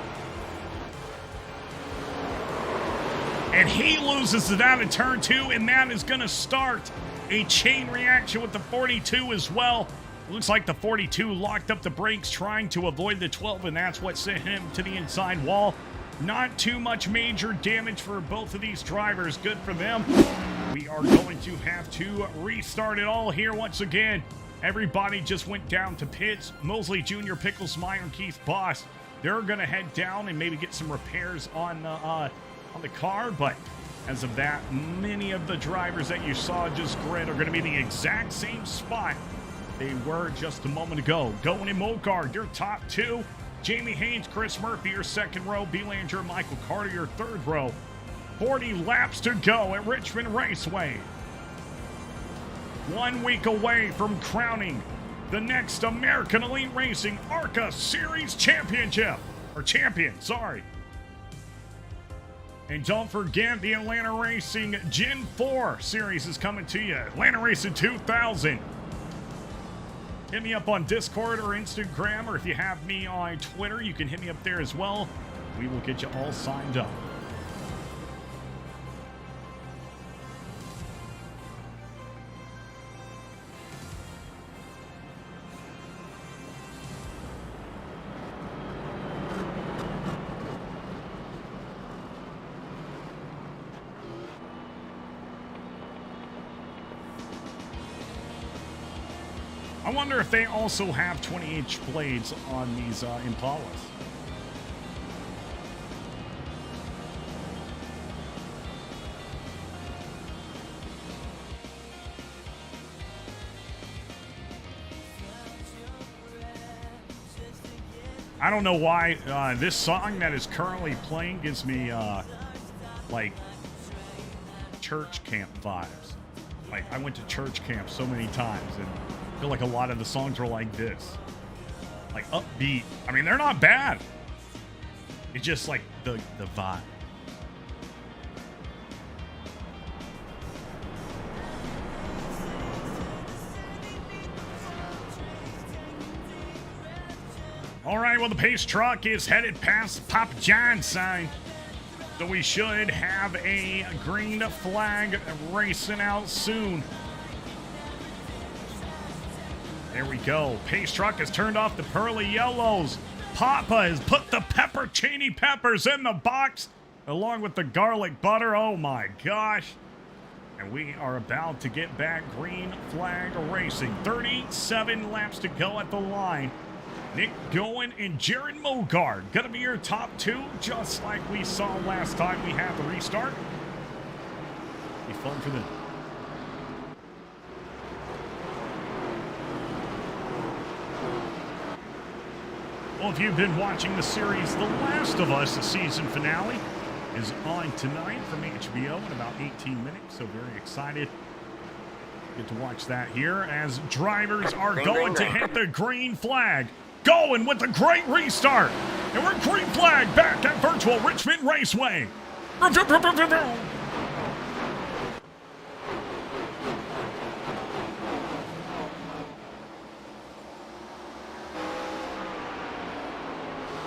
And he loses it out of turn 2, and that is going to start a chain reaction with the 42 as well. Looks like the 42 locked up the brakes trying to avoid the 12, and that's what sent him to the inside wall. Not too much major damage for both of these drivers. Good for them. We are going to have to restart it all here once again. Everybody just went down to pits. Mosley Jr., Pickles, Meyer, and Keith Boss. They're going to head down and maybe get some repairs on the car, but as of that, many of the drivers that you saw just grid are going to be the exact same spot they were just a moment ago. Going in Mogard, your top two. Jamie Haynes, Chris Murphy, your second row. Belanger, Michael Carter, your third row. 40 laps to go at Richmond Raceway. 1 week away from crowning the next American Elite Racing ARCA Series Championship. Or champion, sorry. And don't forget, the Atlanta Racing Gen 4 Series is coming to you. Atlanta Racing 2000. Hit me up on Discord or Instagram, or if you have me on Twitter, you can hit me up there as well. We will get you all signed up. I wonder if they also have 20-inch blades on these Impalas. I don't know why this song that is currently playing gives me like church camp vibes. Like I went to church camp so many times, and I feel like a lot of the songs were like this, like upbeat. I mean, they're not bad. It's just like the vibe. All right, well, the pace truck is headed past the Papa John sign, so we should have a green flag racing out soon. There we go. Pace truck has turned off the pearly yellows. Papa has put the peppercini peppers in the box along with the garlic butter. Oh my gosh. And we are about to get back green flag racing. 37 laps to go at the line. Nick Goen and Jared Mogard gonna be your top two, just like we saw last time we had the restart. Be fun for them. Well, if you've been watching the series The Last of Us, the season finale is on tonight from HBO in about 18 minutes, so very excited. Get to watch that here as drivers are going to hit the green flag. Going with a great restart. And we're green flag back at virtual Richmond Raceway.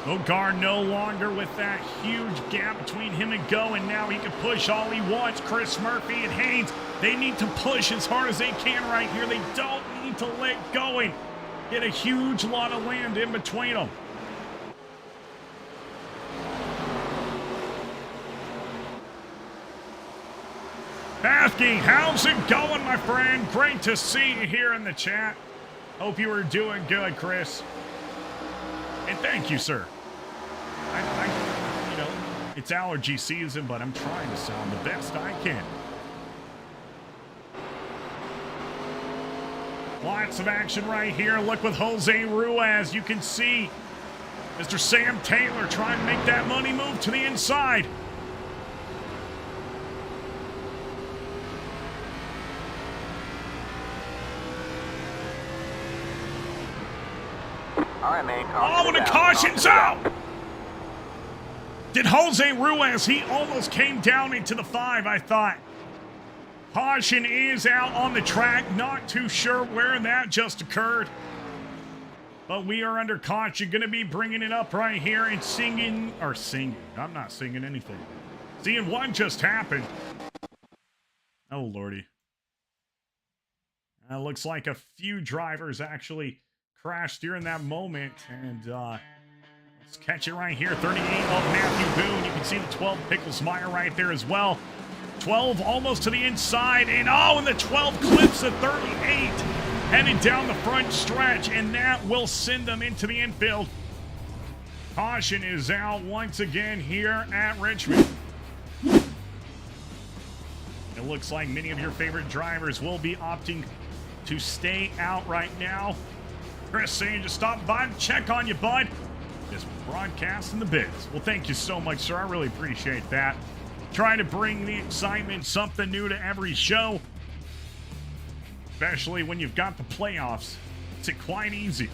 Mogard no longer with that huge gap between him and Go, and now he can push all he wants. Chris Murphy and Haynes, they need to push as hard as they can right here. They don't need to let going. Get a huge lot of land in between them. Bathke, how's it going, my friend? Great to see you here in the chat. Hope you are doing good, Chris. And thank you, sir. You know, it's allergy season, but I'm trying to sound the best I can. Lots of action right here. Look with Jose Ruiz. You can see Mr. Sam Taylor trying to make that money move to the inside. All right, man. Oh, and the caution's out! Did Jose Ruiz, he almost came down into the 5, I thought. Caution is out on the track. Not too sure where that just occurred. But we are under caution. Going to be bringing it up right here and singing. I'm not singing anything. Seeing what just happened. Oh, Lordy. It looks like a few drivers actually crashed during that moment. And let's catch it right here. 38 of Matthew Boone. You can see the 12 Picklesmeyer right there as well. 12 almost to the inside. And the 12 clips at 38. Headed down the front stretch. And that will send them into the infield. Caution is out once again here at Richmond. It looks like many of your favorite drivers will be opting to stay out right now. Chris saying just stop by and check on you, bud. Just broadcasting the biz. Well, thank you so much, sir. I really appreciate that. Trying to bring the excitement, something new to every show. Especially when you've got the playoffs. It's quite easy.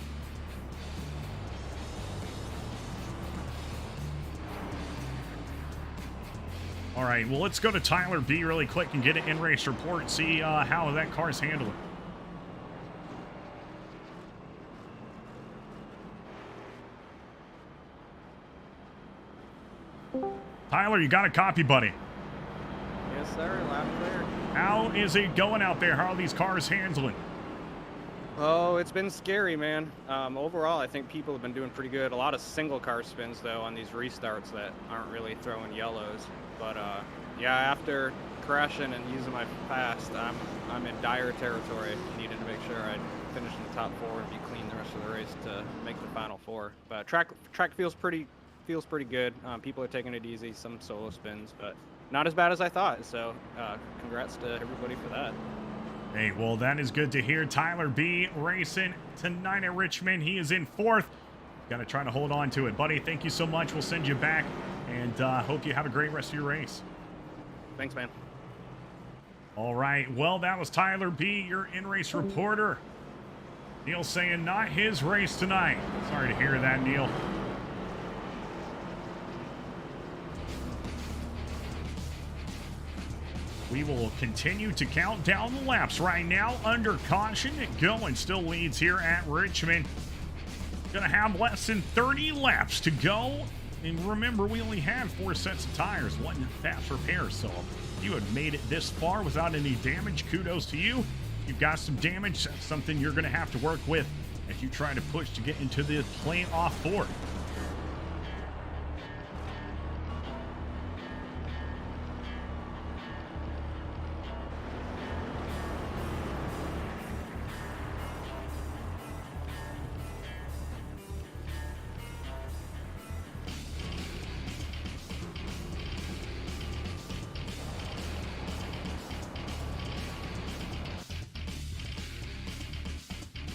All right, well, let's go to Tyler B really quick and get an in-race report, see how that car's handling. Tyler, you got a copy, buddy? Yes, sir. Loud and clear. How is it going out there? How are these cars handling? Oh, it's been scary, man. Overall, I think people have been doing pretty good. A lot of single car spins, though, on these restarts that aren't really throwing yellows. But, yeah, after crashing and using my fast, I'm in dire territory. Needed to make sure I'd finish in the top 4 and be clean the rest of the race to make the final 4. But track feels pretty good. People are taking it easy, some solo spins, but not as bad as I thought. So, congrats to everybody for that. Hey, well, that is good to hear. Tyler B racing tonight at Richmond. He is in 4th. Got to try to hold on to it. Buddy, thank you so much. We'll send you back, and hope you have a great rest of your race. Thanks, man. All right. Well, that was Tyler B, your in-race reporter. Neil saying not his race tonight. Sorry to hear that, Neil. We will continue to count down the laps right now under caution. Going still leads here at Richmond. Gonna have less than 30 laps to go. And remember, we only have 4 sets of tires, 1 fast repair. So if you have made it this far without any damage, kudos to you. You've got some damage, that's something you're gonna have to work with as you try to push to get into the playoff 4.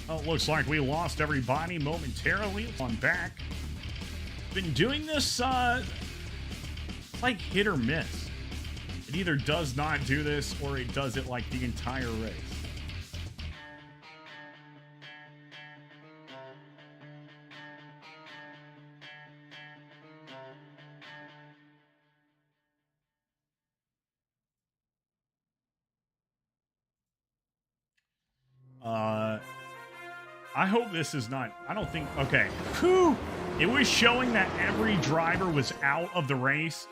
Oh, it looks like we lost everybody momentarily. On back. Been doing this, it's like hit or miss. It either does not do this or it does it like the entire race. I hope this is not, I don't think, okay. Whew. It was showing that every driver was out of the race.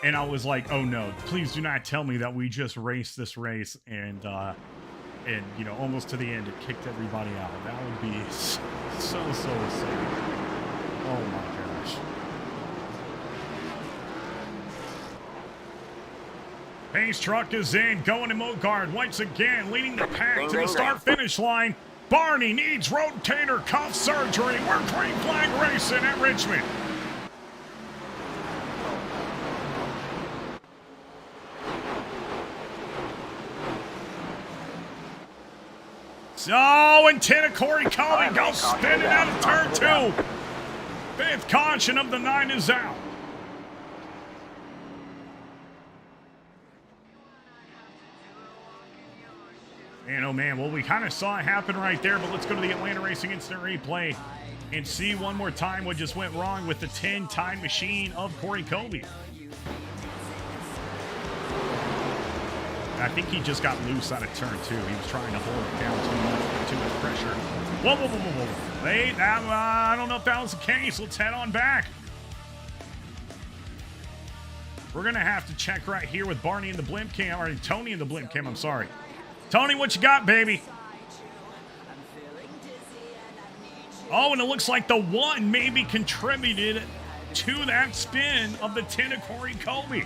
And I was like, oh no, please do not tell me that we just raced this race and you know, almost to the end, it kicked everybody out. That would be so sad. Oh my gosh. Pace truck is in, going to Mogard once again, leading the pack to the start-finish line. Barney needs rotator cuff surgery. We're green flag racing at Richmond. So, and Corey Colby goes spinning out of turn 2. 5th caution of the 9 is out. Man, oh man, well, we kind of saw it happen right there, but let's go to the Atlanta Racing Instant Replay and see one more time what just went wrong with the 10 time machine of Corey Colby. I think he just got loose out of turn 2. He was trying to hold it down too much pressure. Whoa. Wait, I don't know if that was the case. Let's head on back. We're going to have to check right here with Barney in the blimp cam, or Tony in the blimp cam, I'm sorry. Tony, what you got, baby? Oh, and it looks like the 1 maybe contributed to that spin of the 10 of Corey Colby.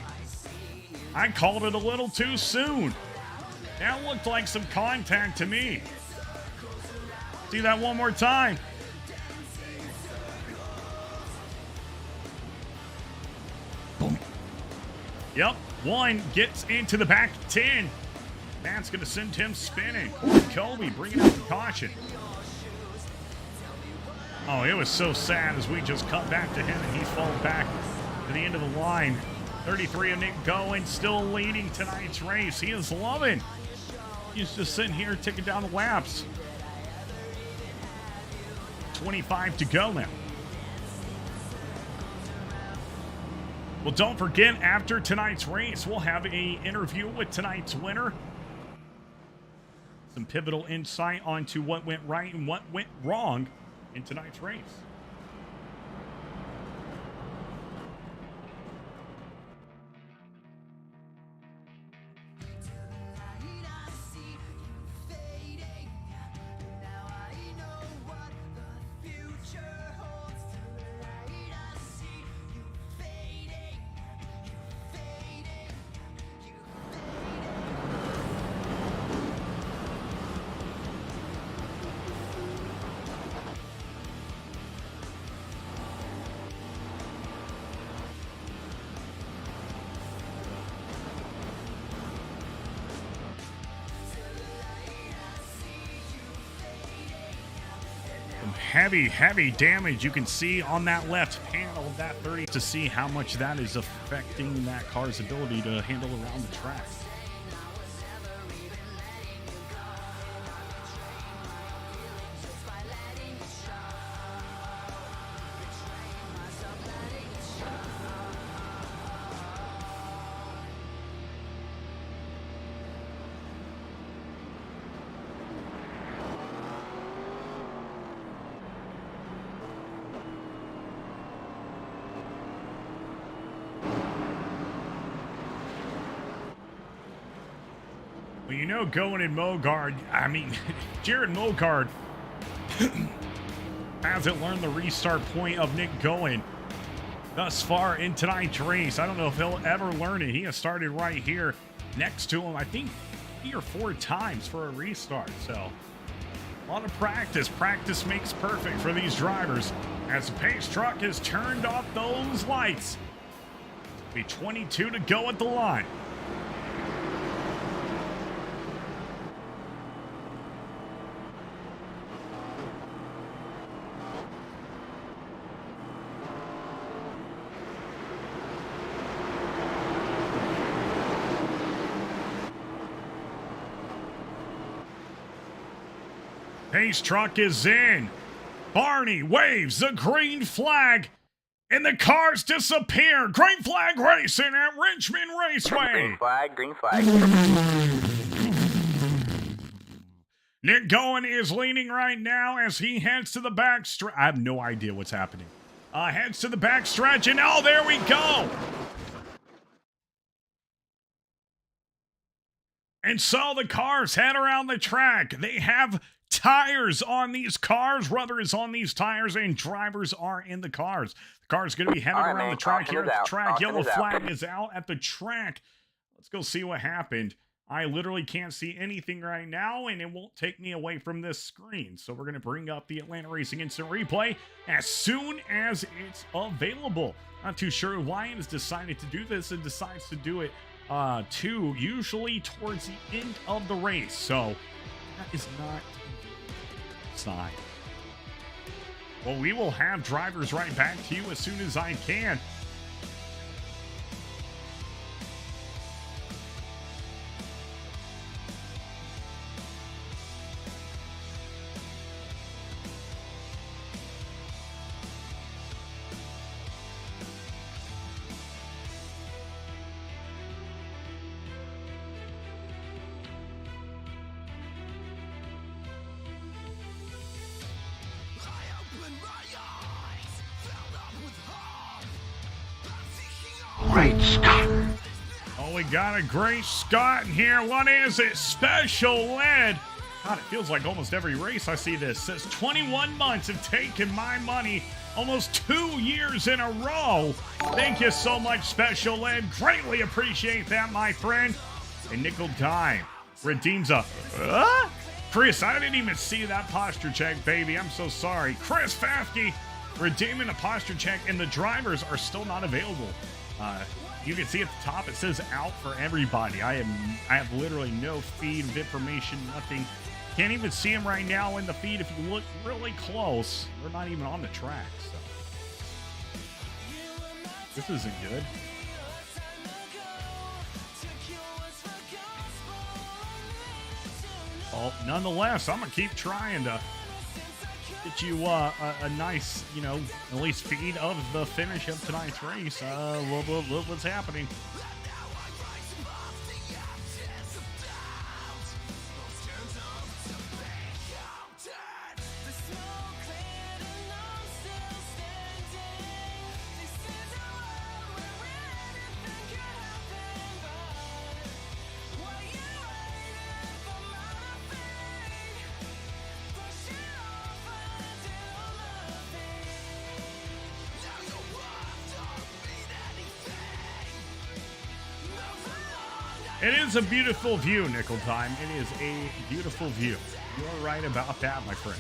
I called it a little too soon. That looked like some contact to me. See that one more time. Boom. Yep, 1 gets into the back 10. That's going to send him spinning. Corey Colby bringing out the caution. Oh, it was so sad as we just cut back to him and he's fallen back to the end of the line. 33 of Nick Goen still leading tonight's race. He is loving. He's just sitting here ticking down the laps. 25 to go now. Well, don't forget, after tonight's race, we'll have an interview with tonight's winner. Some pivotal insight onto what went right and what went wrong in tonight's race. Heavy damage you can see on that left panel of that 30 to see how much that is affecting that car's ability to handle around the track. Well, you know, going in Mogard, I mean, Jared Mogard hasn't learned the restart point of Nick Goen thus far in tonight's race. I don't know if he'll ever learn it. He has started right here next to him, I think 3 or 4 times for a restart. So a lot of practice. Practice makes perfect for these drivers. As the pace truck has turned off those lights. Be 22 to go at the line. Pace truck is in. Barney waves the green flag, and the cars disappear. Green flag racing at Richmond Raceway. Green flag. Nick Goen is leading right now as he heads to the back stretch. I have no idea what's happening. Heads to the back stretch, and oh, there we go. And so the cars head around the track. They have tires on these cars, rubber is on these tires, and drivers are in the cars. The car's going to be headed around the track here at the track. Yellow flag is out at the track. Let's go see what happened. I literally can't see anything right now, and it won't take me away from this screen. So we're going to bring up the Atlanta Racing Instant Replay as soon as it's available. Not too sure why it has decided to do this and decides to do it usually towards the end of the race. So that is not side. Well, we will have drivers right back to you as soon as I can. Great Scott. Oh, we got a great Scott in here. What is it? Special ed. God, it feels like almost every race I see this. Says 21 months have taken my money almost 2 years in a row. Thank you so much, Special Ed. Greatly appreciate that, my friend. And Nickel Dime redeems a... Chris, I didn't even see that posture check, baby. I'm so sorry. Chris Fafke redeeming a posture check, and the drivers are still not available. You can see at the top, it says out for everybody. I have literally no feed of information, nothing. Can't even see them right now in the feed. If you look really close, they're not even on the track. So this isn't good. Well, nonetheless, I'm gonna keep trying to get you a nice, at least feed of the finish of tonight's race. Look what's happening. It is a beautiful view, Nickel Time. It is a beautiful view. You're right about that, my friend.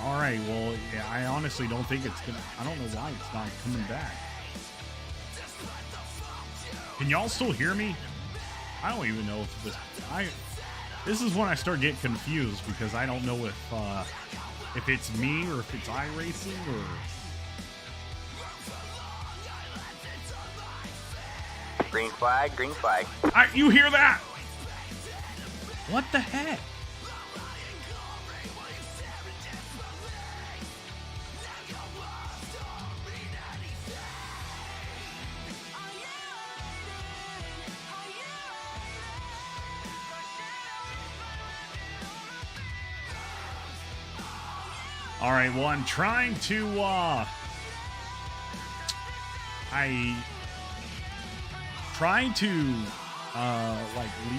All right, well, yeah, I honestly don't think it's gonna. I don't know why it's not coming back. Can y'all still hear me? I don't even know if this. This is when I start getting confused because I don't know if it's me or if it's iRacing or. Green flag, green flag. You hear that? What the heck? All right, well, I'm trying to,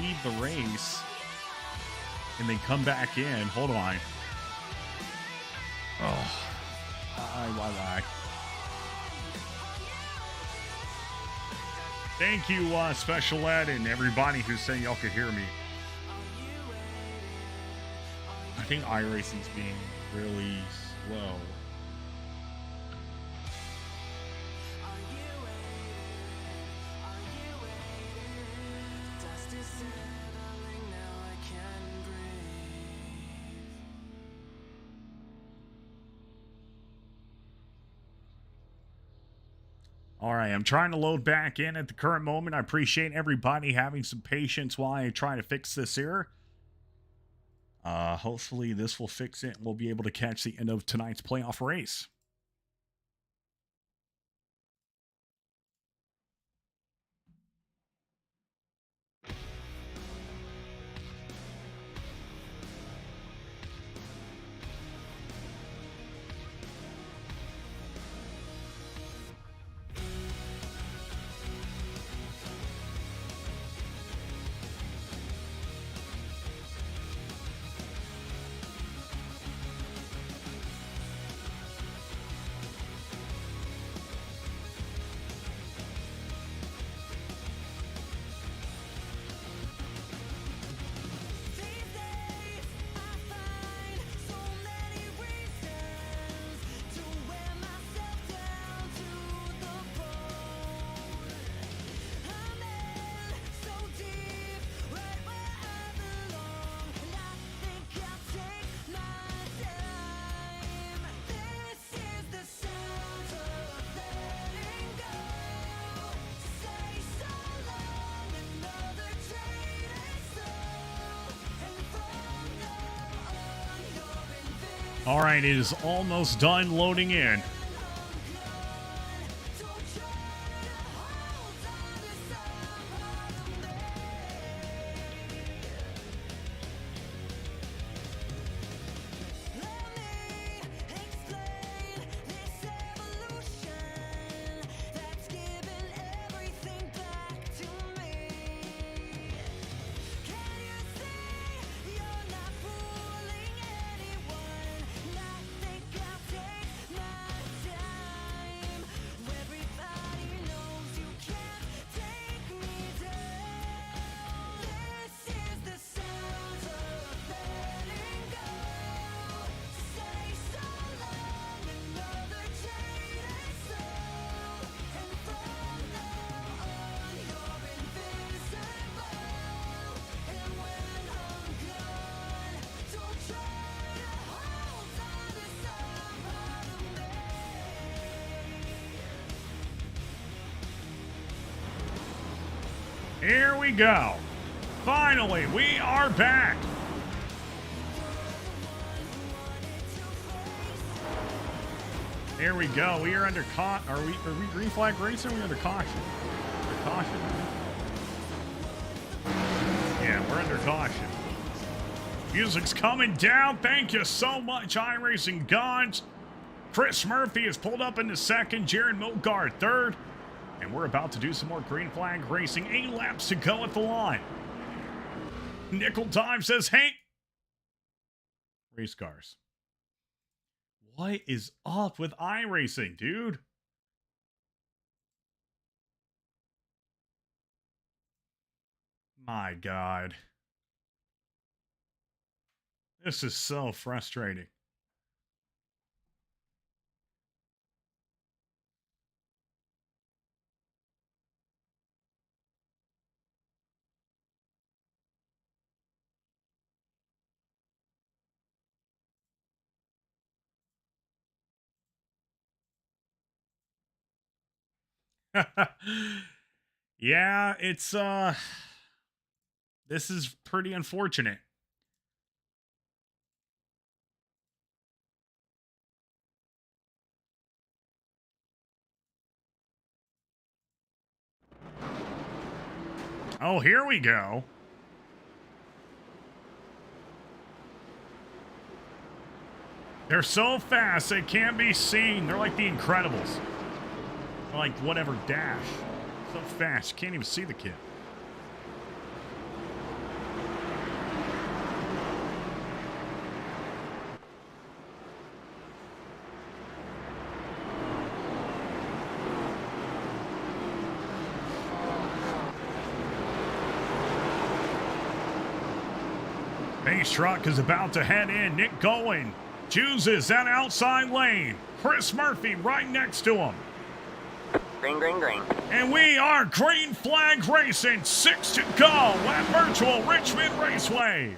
leave the race and then come back in. Hold on. Oh, why? Thank you, Special Ed, and everybody who's saying y'all could hear me. I think iRacing's being really slow. All right, I'm trying to load back in at the current moment. I appreciate everybody having some patience while I try to fix this here. Hopefully this will fix it and we'll be able to catch the end of tonight's playoff race. All right, it is almost done loading in. Here we go. Finally, we are back. Here we go. We are under are we green flag racing? Or are we under caution? Under caution. Yeah, we're under caution. Music's coming down. Thank you so much, iRacing Gods. Chris Murphy has pulled up into second. Jared Milgard third. And we're about to do some more green flag racing. 8 laps to go at the line. Nickel Time says, hey, race cars. What is up with iRacing, dude? My God. This is so frustrating. Yeah, it's this is pretty unfortunate. Oh, here we go. They're so fast they can't be seen. They're like the Incredibles. Or like whatever Dash. So fast, you can't even see the kid. Base truck is about to head in. Nick Goen chooses that outside lane. Chris Murphy right next to him. Green, green, green. And we are green flag racing. 6 to go at virtual Richmond Raceway.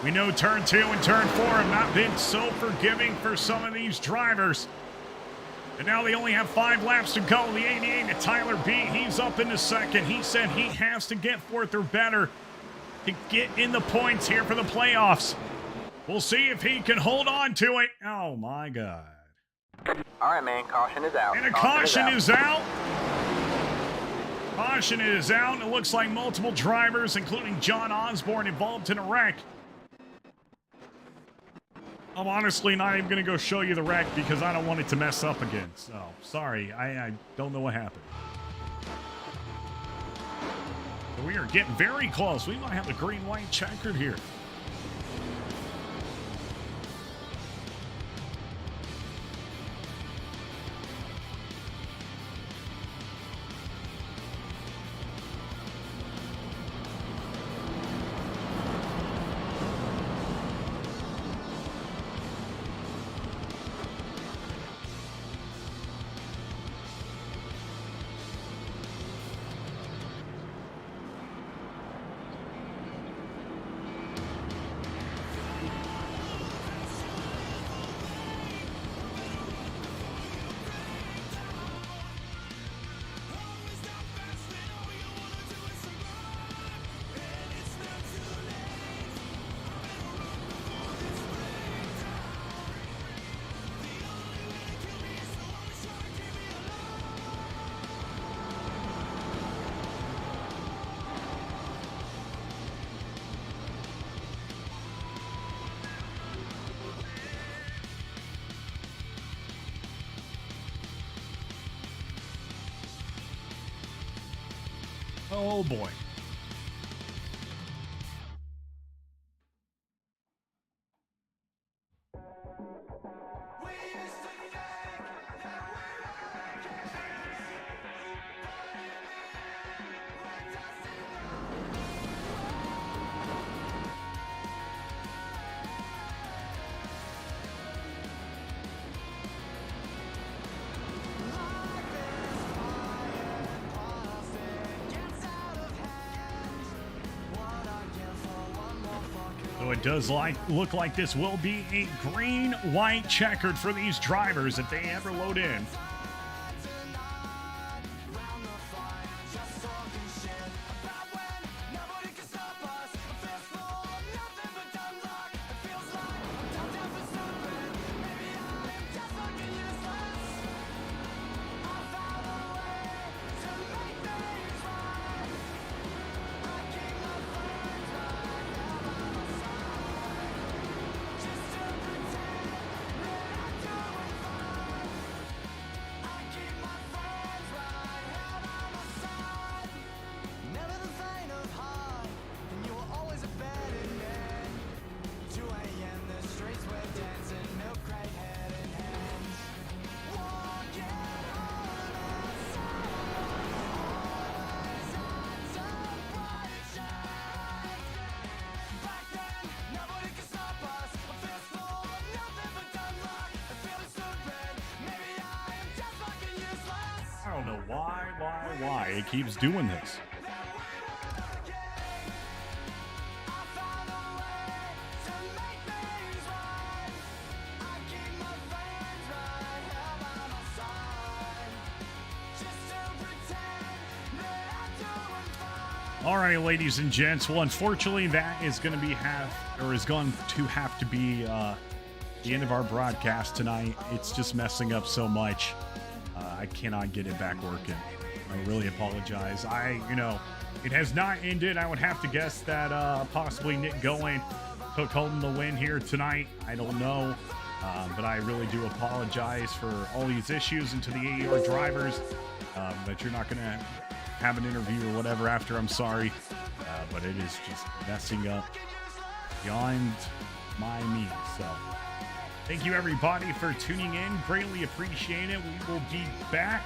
We know turn 2 and turn 4 have not been so forgiving for some of these drivers. And now they only have 5 laps to go. The 88 to Tyler B. He's up into second. He said he has to get 4th or better to get in the points here for the playoffs. We'll see if he can hold on to it. Oh, my God. All right, man. Caution is out. And a caution is out. Caution is out. It looks like multiple drivers, including John Osborne, involved in a wreck. I'm honestly not even going to go show you the wreck because I don't want it to mess up again. So, sorry. I don't know what happened. But we are getting very close. We might have the green-white checkered here. Oh boy. So it does look like this will be a green-white checkered for these drivers if they ever load in. I don't know why it keeps doing this. All right, ladies and gents. Well, unfortunately, that is going to be going to have to be the end of our broadcast tonight. It's just messing up so much. I cannot get it back working. I really apologize. It has not ended. I would have to guess that possibly Nick Going took home the win here tonight. I don't know. But I really do apologize for all these issues and to the AR drivers that you're not going to have an interview or whatever after. I'm sorry. But it is just messing up beyond my means. So thank you everybody for tuning in. Greatly appreciate it. We will be back